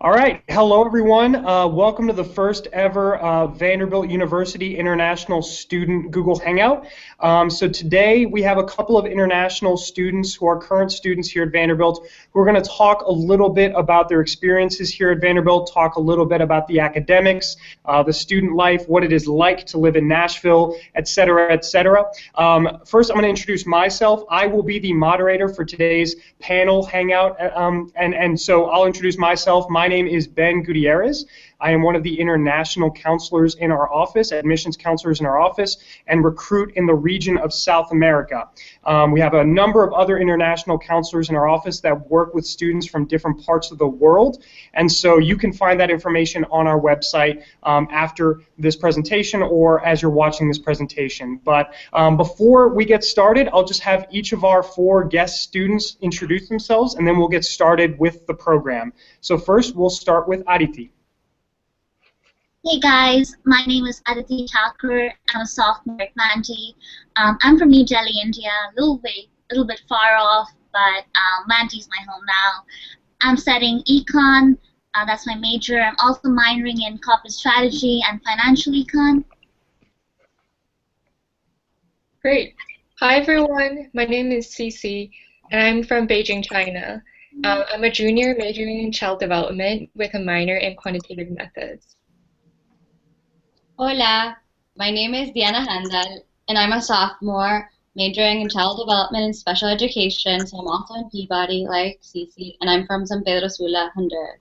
All right, hello everyone. Welcome to the first ever Vanderbilt University International Student Google Hangout. So today we have a couple of international students who are current students here at Vanderbilt who are going to talk a little bit about their experiences here at Vanderbilt, talk a little bit about the academics, the student life, what it is like to live in Nashville, et cetera, et cetera. First, I'm going to introduce myself. I will be the moderator for today's panel hangout, and so I'll introduce myself. My name is Ben Gutierrez. I am one of the international counselors in our office, admissions counselors in our office, and recruit in the region of South America. We have a number of other international counselors in our office that work with students from different parts of the world, and so you can find that information on our website after this presentation or as you're watching this presentation. But before we get started, I'll just have each of our four guest students introduce themselves, and then we'll get started with the program. So first, we'll start with Aditi. Hey guys, my name is Aditi Thakur. I'm a sophomore at Mandy. I'm from New Delhi, India, a little bit far off, but Mandy is my home now. I'm studying econ. That's my major. I'm also minoring in corporate strategy and financial econ. Great. Hi everyone, my name is Cece, and I'm from Beijing, China. I'm a junior majoring in child development with a minor in quantitative methods. Hola, my name is Diana Handal, and I'm a sophomore majoring in child development and special education, so I'm also in Peabody like Cece, and I'm from San Pedro Sula, Honduras.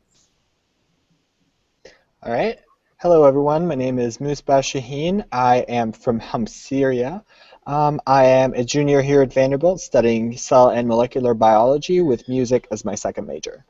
All right. Hello, everyone. My name is Musbah Shaheen. I am from Syria. I am a junior here at Vanderbilt studying cell and molecular biology with music as my second major.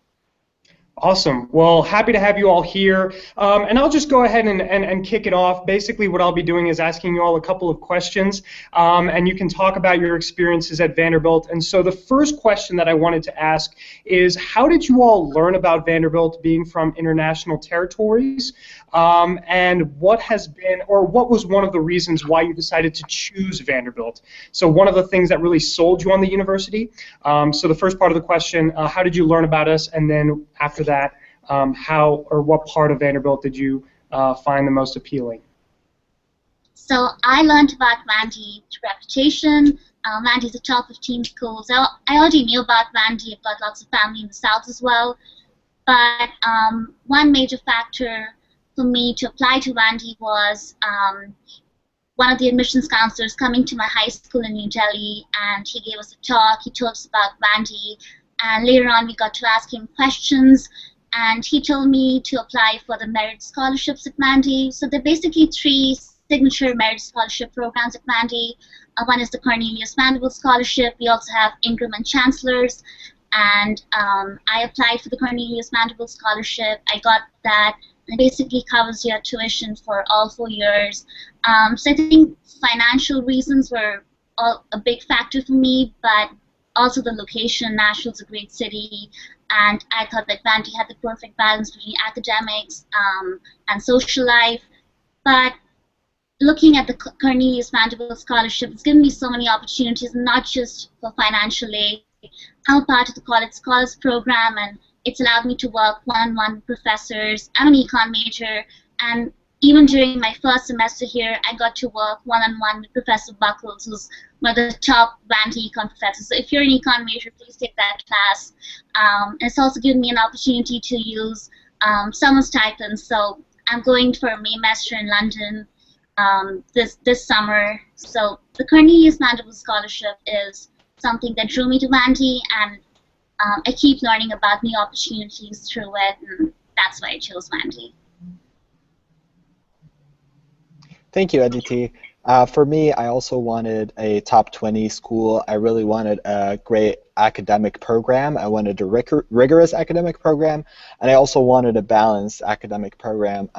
Awesome. Well, happy to have you all here. And I'll just go ahead and kick it off. Basically, what I'll be doing is asking you all a couple of questions, and you can talk about your experiences at Vanderbilt. And so the first question that I wanted to ask is, how did you all learn about Vanderbilt being from international territories? And what has been, or what was one of the reasons why you decided to choose Vanderbilt? So one of the things that really sold you on the university. So the first part of the question, how did you learn about us? And then after that, how or what part of Vanderbilt did you find the most appealing? So I learned about Vandy through reputation. Vandy is a top 15 school. So I already knew about Vandy. I've got lots of family in the South as well. But one major factor for me to apply to Vandy was one of the admissions counselors coming to my high school in New Delhi, and he gave us a talk. He told us about Vandy, and later on we got to ask him questions, and he told me to apply for the merit scholarships at Vandy. So there are basically three signature merit scholarship programs at Vandy. One is the Cornelius Vanderbilt Scholarship. We also have Ingram and Chancellor's, and I applied for the Cornelius Vanderbilt Scholarship. I got that. It basically covers your tuition for all 4 years. So I think financial reasons were a big factor for me, but also the location. Nashville's a great city, and I thought that Vandy had the perfect balance between academics and social life. But looking at the Cornelius Vanderbilt Scholarship, it's given me so many opportunities, not just for financial aid. I'm a part of the College Scholars Program, and it's allowed me to work one-on-one with professors. I'm an econ major, and even during my first semester here, I got to work one-on-one with Professor Buckles, who's one of the top Vandy econ professors. So if you're an econ major, please take that class. And it's also given me an opportunity to use summer stipends. So I'm going for a Maymester in London this summer. So the Cornelius Vanderbilt Scholarship is something that drew me to Vandy, and I keep learning about new opportunities through it, and that's why I chose Vandy. Thank you, Aditi. For me, I also wanted a top 20 school. I really wanted a great academic program. I wanted a rigorous academic program, and I also wanted a balanced academic program.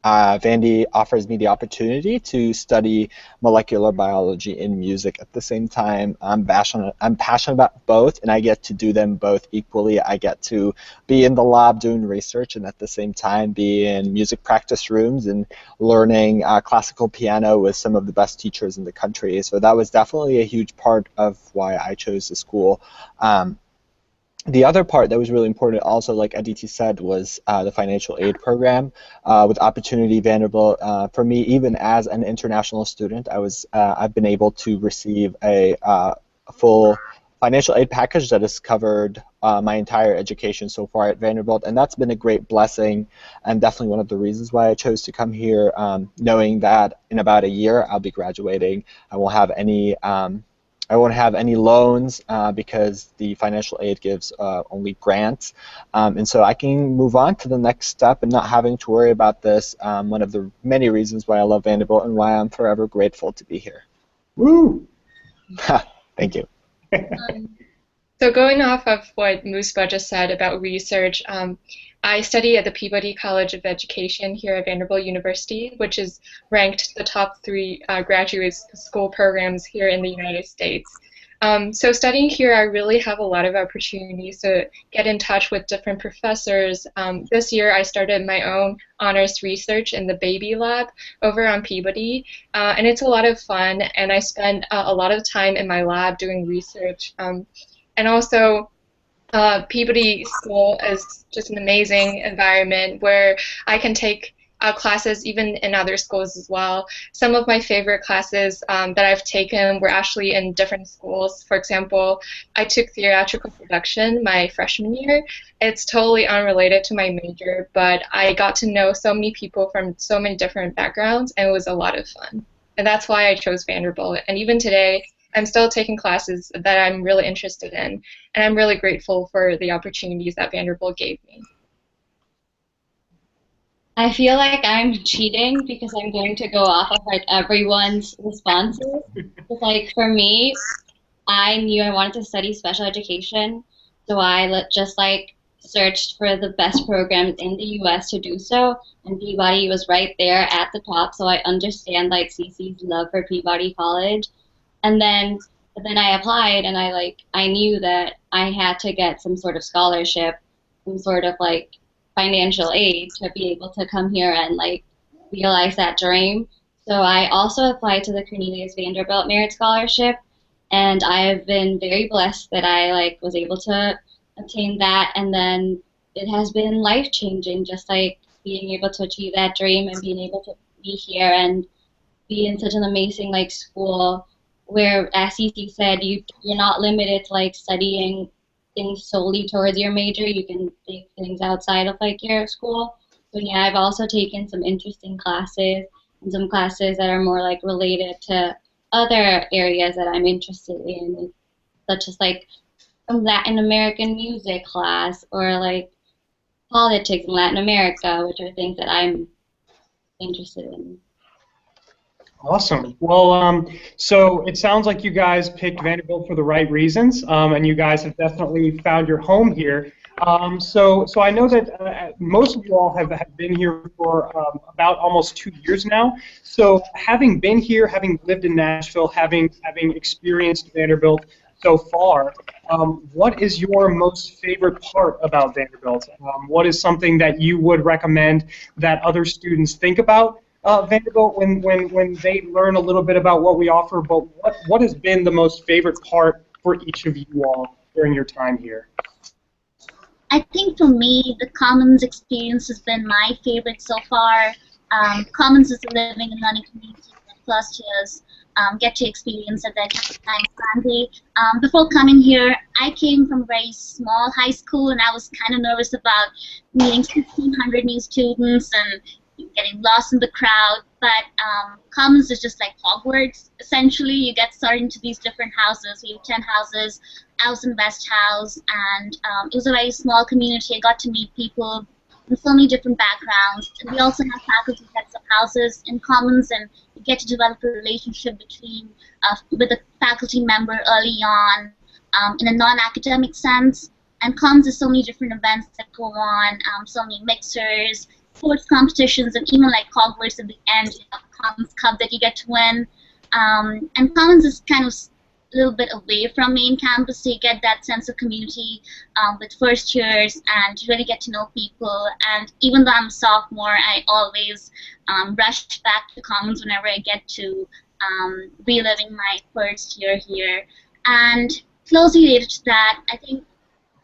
Vandy offers me the opportunity to study molecular biology in music at the same time. I'm passionate about both, and I get to do them both equally. I get to be in the lab doing research, and at the same time be in music practice rooms and learning classical piano with some of the best teachers in the country. So that was definitely a huge part of why I chose the school. The other part that was really important, also, like Aditi said, was the financial aid program with Opportunity Vanderbilt. For me, even as an international student, I've been able to receive a full financial aid package that has covered my entire education so far at Vanderbilt, and that's been a great blessing, and definitely one of the reasons why I chose to come here, knowing that in about a year I'll be graduating. I won't have any loans because the financial aid gives only grants. And so I can move on to the next step and not having to worry about this. One of the many reasons why I love Vanderbilt and why I'm forever grateful to be here. Woo! Thank you. So going off of what Musba just said about research, I study at the Peabody College of Education here at Vanderbilt University, which is ranked the top 3 graduate school programs here in the United States. So studying here, I really have a lot of opportunities to get in touch with different professors. This year, I started my own honors research in the baby lab over on Peabody, and it's a lot of fun, and I spend a lot of time in my lab doing research. And also, Peabody School is just an amazing environment where I can take classes even in other schools as well. Some of my favorite classes that I've taken were actually in different schools. For example, I took theatrical production my freshman year. It's totally unrelated to my major, but I got to know so many people from so many different backgrounds, and it was a lot of fun. And that's why I chose Vanderbilt. And even today, I'm still taking classes that I'm really interested in, and I'm really grateful for the opportunities that Vanderbilt gave me. I feel like I'm cheating because I'm going to go off of like everyone's responses. It's like for me, I knew I wanted to study special education, so I just like searched for the best programs in the U.S. to do so, and Peabody was right there at the top. So I understand like Cece's love for Peabody College. But then I applied, and I knew that I had to get some sort of scholarship, some sort of like financial aid to be able to come here and like realize that dream. So I also applied to the Cornelius Vanderbilt Merit Scholarship, and I have been very blessed that I like was able to obtain that, and then it has been life changing, just like being able to achieve that dream and being able to be here and be in such an amazing like school where, as Cece said, you're not limited to like studying things solely towards your major. You can take things outside of like your school. So yeah, I've also taken some interesting classes and some classes that are more like related to other areas that I'm interested in, such as like some Latin American music class or like politics in Latin America, which are things that I'm interested in. Awesome. Well, so it sounds like you guys picked Vanderbilt for the right reasons, and you guys have definitely found your home here. So I know that most of you all have been here for about almost 2 years now. So having been here, having lived in Nashville, having experienced Vanderbilt so far, what is your most favorite part about Vanderbilt? What is something that you would recommend that other students think about Vanderbilt when they learn a little bit about what we offer, but what has been the most favorite part for each of you all during your time here? I think for me, the Commons experience has been my favorite so far. Commons is a living and learning community that first years get to experience at their time Sunday. Before coming here, I came from a very small high school, and I was kind of nervous about meeting 1,600 new students and getting lost in the crowd, but Commons is just like Hogwarts. Essentially, you get started into these different houses. We have 10 houses. I was in West House, and it was a very small community. I got to meet people from so many different backgrounds. And we also have faculty sets of houses in Commons, and you get to develop a relationship with a faculty member early on in a non-academic sense. And Commons has so many different events that go on, so many mixers, sports competitions, and even like Hogwarts at the end, you have a Commons Cup that you get to win. And Commons is kind of a little bit away from main campus, so you get that sense of community with first years, and you really get to know people. And even though I'm a sophomore, I always rush back to Commons whenever I get to reliving my first year here. And closely related to that, I think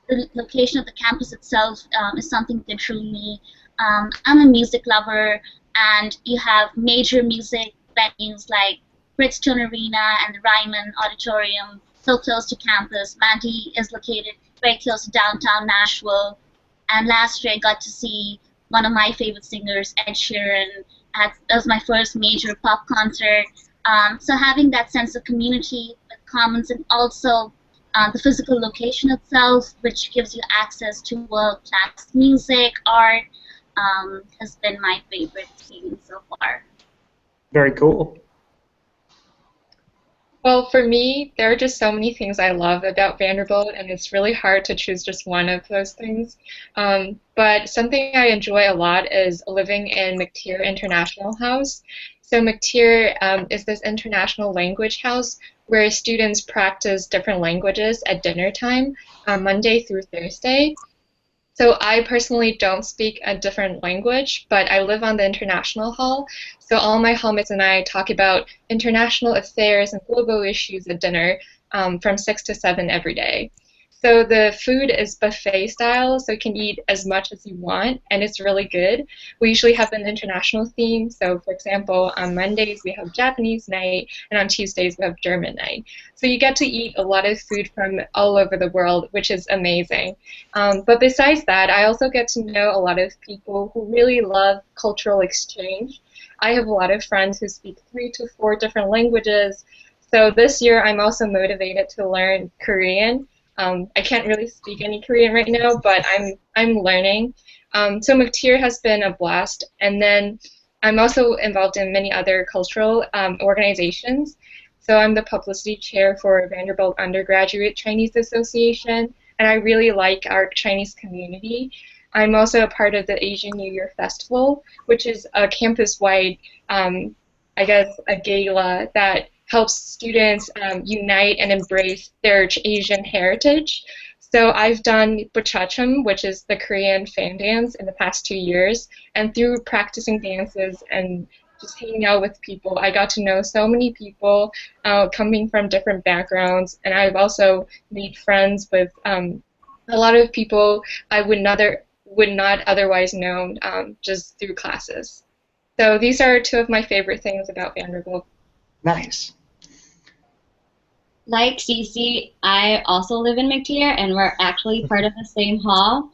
the location of the campus itself is something that drew me. I'm a music lover, and you have major music venues like Bridgestone Arena and the Ryman Auditorium so close to campus. Mandy is located very close to downtown Nashville, and last year I got to see one of my favorite singers, Ed Sheeran. That was my first major pop concert. So having that sense of community with commons, and also the physical location itself, which gives you access to world-class music, art, has been my favorite experience so far. Very cool. Well, for me, there are just so many things I love about Vanderbilt, and it's really hard to choose just one of those things. But something I enjoy a lot is living in McTier International House. So McTier is this international language house where students practice different languages at dinner time, Monday through Thursday. So I personally don't speak a different language, but I live on the international hall. So all my hallmates and I talk about international affairs and global issues at dinner from 6 to 7 every day. So the food is buffet style, so you can eat as much as you want, and it's really good. We usually have an international theme. So for example, on Mondays we have Japanese night, and on Tuesdays we have German night. So you get to eat a lot of food from all over the world, which is amazing. But besides that, I also get to know a lot of people who really love cultural exchange. I have a lot of friends who speak 3 to 4 different languages. So this year I'm also motivated to learn Korean. I can't really speak any Korean right now, but I'm learning. So McTier has been a blast, and then I'm also involved in many other cultural organizations. So I'm the publicity chair for Vanderbilt Undergraduate Chinese Association, and I really like our Chinese community. I'm also a part of the Asian New Year Festival, which is a campus-wide, I guess, a gala that helps students unite and embrace their Asian heritage. So I've done Buchachum, which is the Korean fan dance, in the past 2 years, and through practicing dances and just hanging out with people, I got to know so many people coming from different backgrounds, and I've also made friends with a lot of people I would not otherwise know just through classes. So these are 2 of my favorite things about Vanderbilt. Nice. Like Cece, I also live in McTier, and we're actually part of the same hall.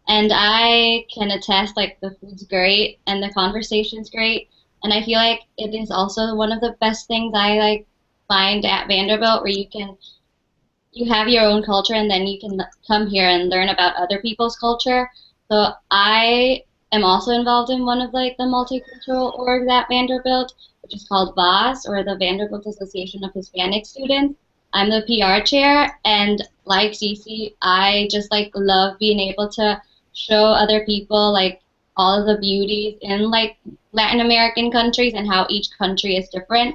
And I can attest, like, the food's great and the conversation's great. And I feel like it is also one of the best things I find at Vanderbilt, where you have your own culture, and then you can come here and learn about other people's culture. So I am also involved in one of, like, the multicultural orgs at Vanderbilt, which is called VAS, or the Vanderbilt Association of Hispanic Students. I'm the PR chair, and like Cece, I just like love being able to show other people like all of the beauties in like Latin American countries and how each country is different.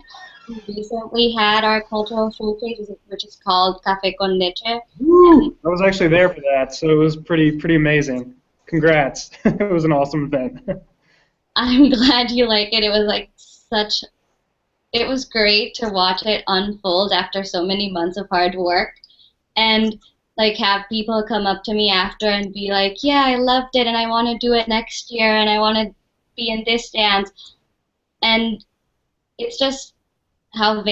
We recently had our cultural showcase, which is called Café con Leche. Woo! I was actually there for that, so it was pretty amazing. Congrats! It was an awesome event. I'm glad you like it. It was like it was great to watch it unfold after so many months of hard work, and like have people come up to me after and be like, yeah, I loved it, and I want to do it next year, and I want to be in this dance. And it's just how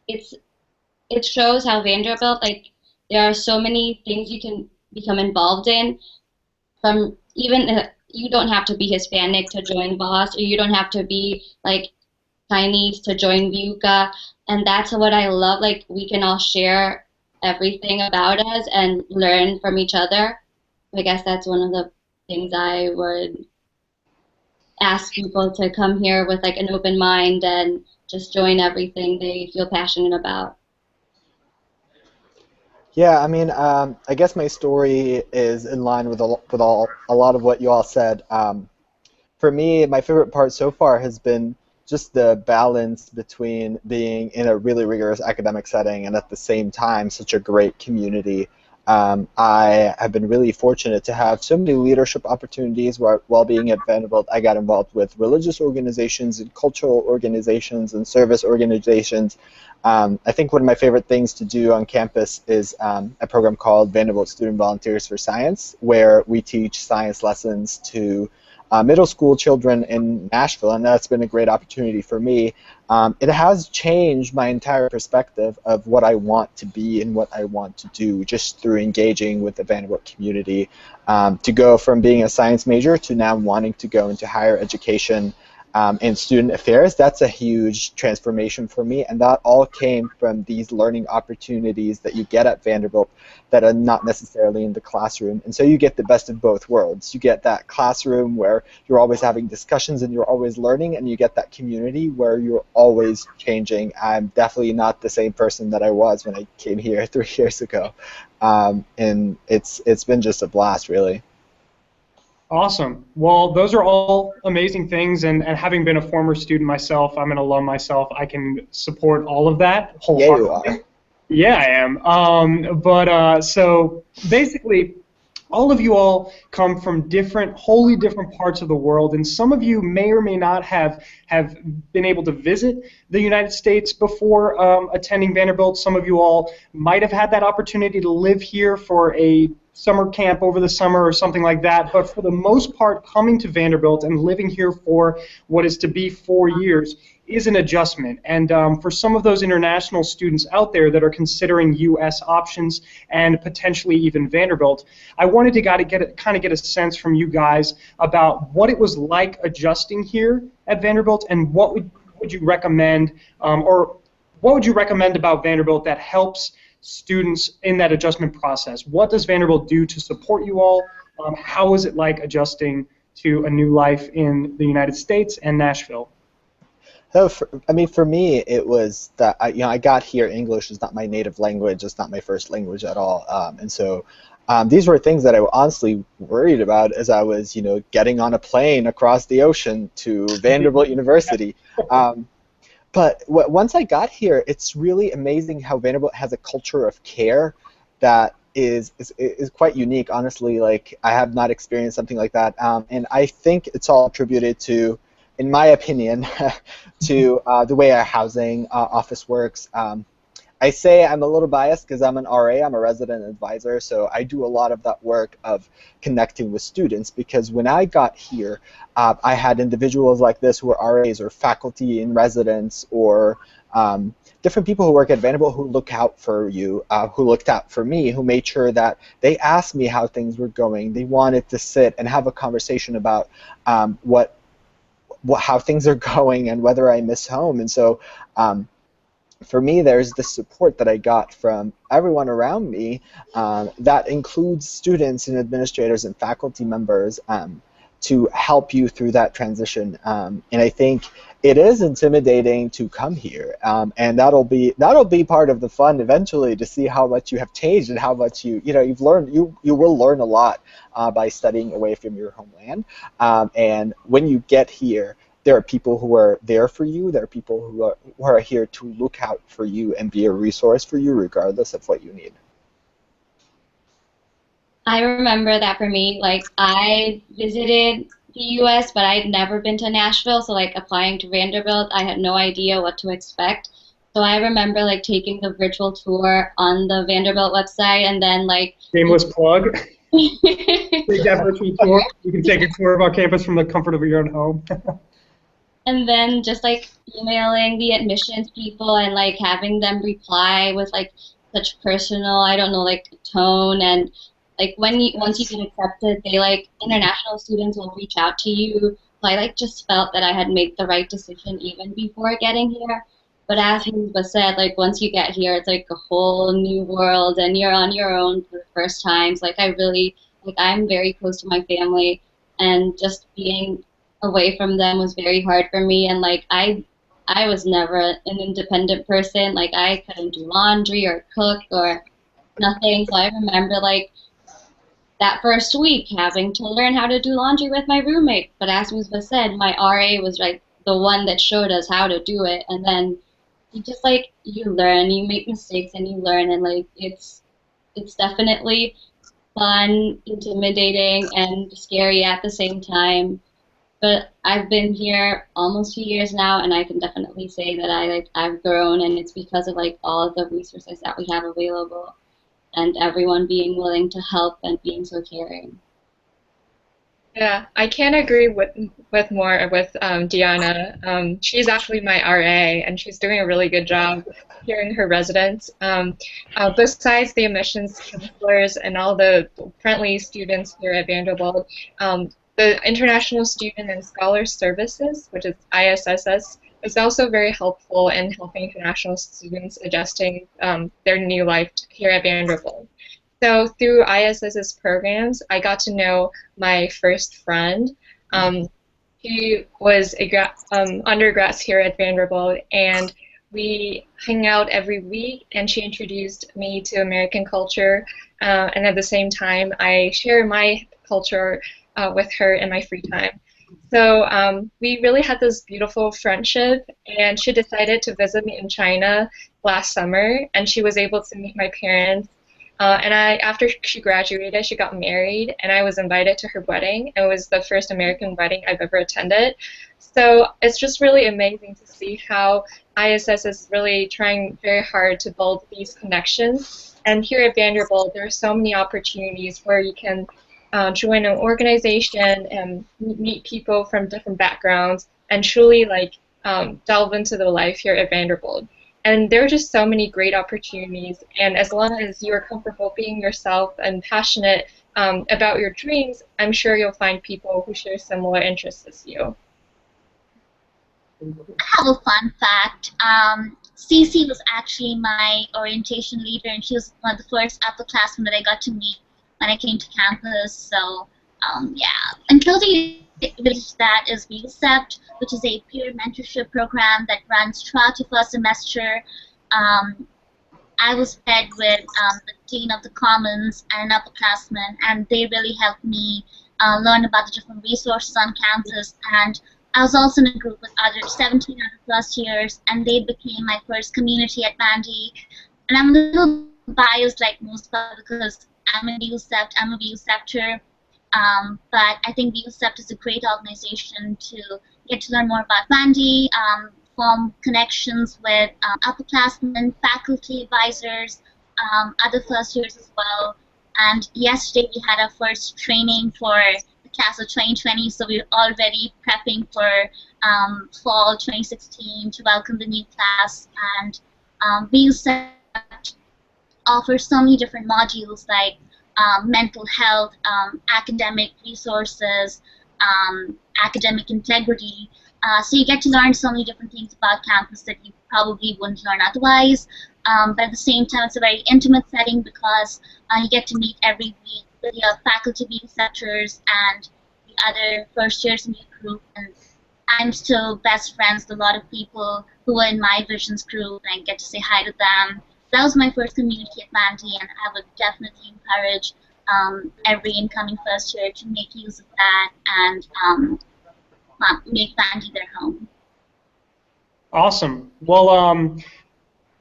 it shows how Vanderbilt, like, there are so many things you can become involved in, from even you don't have to be Hispanic to join VOS, or you don't have to be like Chinese to join VUCA, and that's what I love. Like, we can all share everything about us and learn from each other. I guess that's one of the things I would ask people to come here with, like, an open mind and just join everything they feel passionate about. Yeah, I mean, I guess my story is in line with a lot of what you all said. For me, my favorite part so far has been just the balance between being in a really rigorous academic setting and at the same time such a great community. I have been really fortunate to have so many leadership opportunities while being at Vanderbilt. I got involved with religious organizations and cultural organizations and service organizations. I think one of my favorite things to do on campus is a program called Vanderbilt Student Volunteers for Science, where we teach science lessons to middle school children in Nashville, and that's been a great opportunity for me. It has changed my entire perspective of what I want to be and what I want to do just through engaging with the Vanderbilt community. To go from being a science major to now wanting to go into higher education and student affairs, that's a huge transformation for me, and that all came from these learning opportunities that you get at Vanderbilt that are not necessarily in the classroom. And so you get the best of both worlds. You get that classroom where you're always having discussions and you're always learning, and you get that community where you're always changing. I'm definitely not the same person that I was when I came here 3 years ago, and it's been just a blast, really. Awesome. Well, those are all amazing things, and having been a former student myself, I'm an alum myself, I can support all of that Yeah, you wholeheartedly. are. Yeah, I am. So basically, all of you all come from wholly different parts of the world, and some of you may or may not have been able to visit the United States before attending Vanderbilt. Some of you all might have had that opportunity to live here for a summer camp over the summer or something like that, but for the most part, coming to Vanderbilt and living here for what is to be 4 years is an adjustment. And for some of those international students out there that are considering U.S. options and potentially even Vanderbilt, I wanted to kind of get a sense from you guys about what it was like adjusting here at Vanderbilt, and what would you recommend, or what would you recommend about Vanderbilt that helps students in that adjustment process? What does Vanderbilt do to support you all? How is it like adjusting to a new life in the United States and Nashville? So, for me, it was that I got here. English is not my native language. It's not my first language at all, and so these were things that I honestly worried about as I was, getting on a plane across the ocean to Vanderbilt University. But once I got here, it's really amazing how Vanderbilt has a culture of care that is quite unique. Honestly, like, I have not experienced something like that, and I think it's all attributed to, in my opinion, to the way our housing office works. I say I'm a little biased because I'm an RA, I'm a resident advisor, so I do a lot of that work of connecting with students, because when I got here, I had individuals like this who are RAs or faculty in residence, or different people who work at Vanderbilt who look out for you, who looked out for me, who made sure that they asked me how things were going. They wanted to sit and have a conversation about how things are going and whether I miss home. And so for me, there's the support that I got from everyone around me, that includes students and administrators and faculty members, to help you through that transition. And I think it is intimidating to come here, and that'll be part of the fun eventually, to see how much you have changed and how much you've learned. You will learn a lot by studying away from your homeland, and when you get here, there are people who are there for you. There are people who are here to look out for you and be a resource for you, regardless of what you need. I remember that for me, like, I visited the US, but I'd never been to Nashville, so like applying to Vanderbilt, I had no idea what to expect. So I remember like taking the virtual tour on the Vanderbilt website, and then like Shameless plug. Take that virtual tour. You can take a tour of our campus from the comfort of your own home. and then just like emailing the admissions people and like having them reply with like such personal, I don't know, like tone. And like once you get accepted, they like international students will reach out to you. So I like just felt that I had made the right decision even before getting here. But as was said, like once you get here, it's like a whole new world, and you're on your own for the first times. Like I'm very close to my family, and just being away from them was very hard for me. And like I was never an independent person. Like I couldn't do laundry or cook or nothing. So I remember like that first week having to learn how to do laundry with my roommate. But as was said, my RA was like the one that showed us how to do it. And then you just like you learn, you make mistakes and you learn, and like it's it's definitely fun, intimidating, and scary at the same time. But I've been here almost 2 years now, and I can definitely say that I've grown, and it's because of like all of the resources that we have available, and everyone being willing to help and being so caring. Yeah, I can't agree with more with Diana. She's actually my RA, and she's doing a really good job here in her residence. Besides the admissions counselors and all the friendly students here at Vanderbilt, the International Student and Scholar Services, which is ISSS, is also very helpful in helping international students adjusting their new life here at Vanderbilt. So through ISS's programs, I got to know my first friend. Um, he was a undergrad here at Vanderbilt, and we hang out every week, and she introduced me to American culture. And at the same time, I share my culture with her in my free time. So we really had this beautiful friendship, and she decided to visit me in China last summer, and she was able to meet my parents. After she graduated, she got married, and I was invited to her wedding. It was the first American wedding I've ever attended. So it's just really amazing to see how ISS is really trying very hard to build these connections. And here at Vanderbilt, there are so many opportunities where you can join an organization and meet people from different backgrounds and truly like delve into the life here at Vanderbilt. And there are just so many great opportunities. And as long as you're comfortable being yourself and passionate about your dreams, I'm sure you'll find people who share similar interests as you. I have a fun fact. Cece was actually my orientation leader, and she was one of the first upperclassmen that I got to meet when I came to campus. So, yeah. Until that is VSEPT, which is a peer mentorship program that runs throughout your first semester. I was paired with the Dean of the Commons and an upperclassman, and they really helped me learn about the different resources on campus. And I was also in a group with 17 other first years, and they became my first community at Vandy. And I'm a little biased like most because I'm a VSEPTer. But I think VSEPT is a great organization to get to learn more about Vandy, form connections with upperclassmen, faculty advisors, other first years as well. And yesterday we had our first training for the class of 2020, so we're already prepping for fall 2016 to welcome the new class. And VSEPT offers so many different modules like mental health, academic resources, academic integrity. So you get to learn so many different things about campus that you probably wouldn't learn otherwise. But at the same time, it's a very intimate setting because you get to meet every week with your faculty preceptors and the other first years in your group. And I'm still best friends with a lot of people who are in my Visions group, and I get to say hi to them. That was my first community at Vandy, and I would definitely encourage every incoming first year to make use of that and make Vandy their home. Awesome. Well,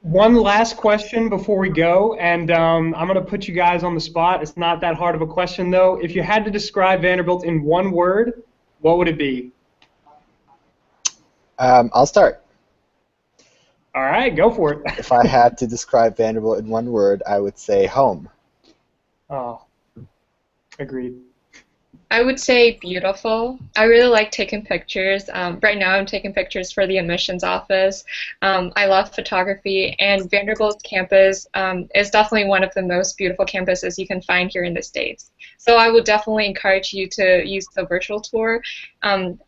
one last question before we go, and I'm going to put you guys on the spot. It's not that hard of a question, though. If you had to describe Vanderbilt in one word, what would it be? I'll start. All right, go for it. If I had to describe Vanderbilt in one word, I would say home. Oh, agreed. I would say beautiful. I really like taking pictures. Right now I'm taking pictures for the admissions office. I love photography, and Vanderbilt's campus is definitely one of the most beautiful campuses you can find here in the States. So I would definitely encourage you to use the virtual tour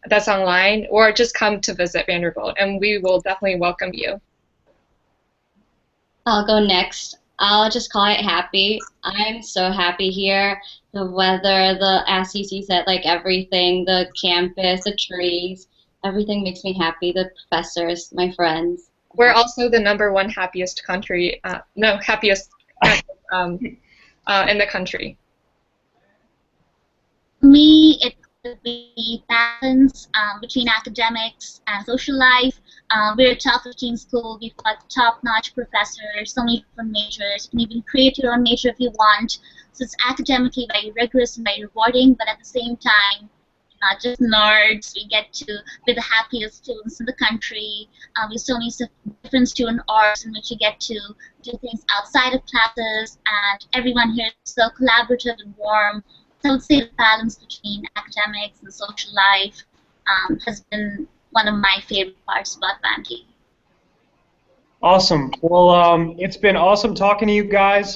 that's online, or just come to visit Vanderbilt, and we will definitely welcome you. I'll go next. I'll just call it happy. I'm so happy here. The weather, as Cece said, like everything, the campus, the trees, everything makes me happy. The professors, my friends. We're also the #1 happiest country, happiest campus in the country. Me, it would be that balance between academics and social life. We're a top 15 school. We've got top-notch professors, so many different majors. You can even create your own major if you want. So it's academically very rigorous and very rewarding, but at the same time, not just nerds. We get to be the happiest students in the country. We still need some different student orgs in which you get to do things outside of classes, and everyone here is so collaborative and warm. So I would say the balance between academics and social life has been one of my favorite parts about Vandy. Awesome. Well, it's been awesome talking to you guys.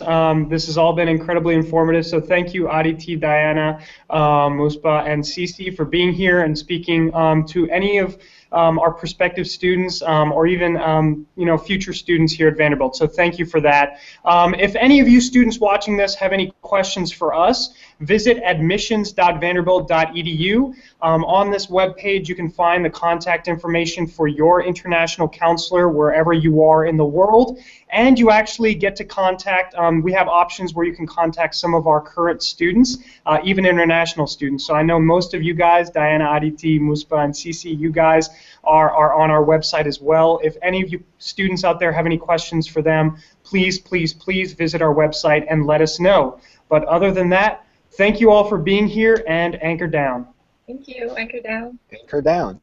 This has all been incredibly informative. So thank you, Aditi, Diana, Muspa, and Cece for being here and speaking to any of our prospective students or even future students here at Vanderbilt. So thank you for that. If any of you students watching this have any questions for us, visit admissions.vanderbilt.edu. On this webpage, you can find the contact information for your international counselor wherever you are in the world, and you actually get to contact, we have options where you can contact some of our current students, even international students. So I know most of you guys, Diana, Aditi, Muspa, and Cece, you guys are on our website as well. If any of you students out there have any questions for them, please, please, please visit our website and let us know. But other than that, thank you all for being here, and anchor down. Thank you. Anchor down. Anchor down.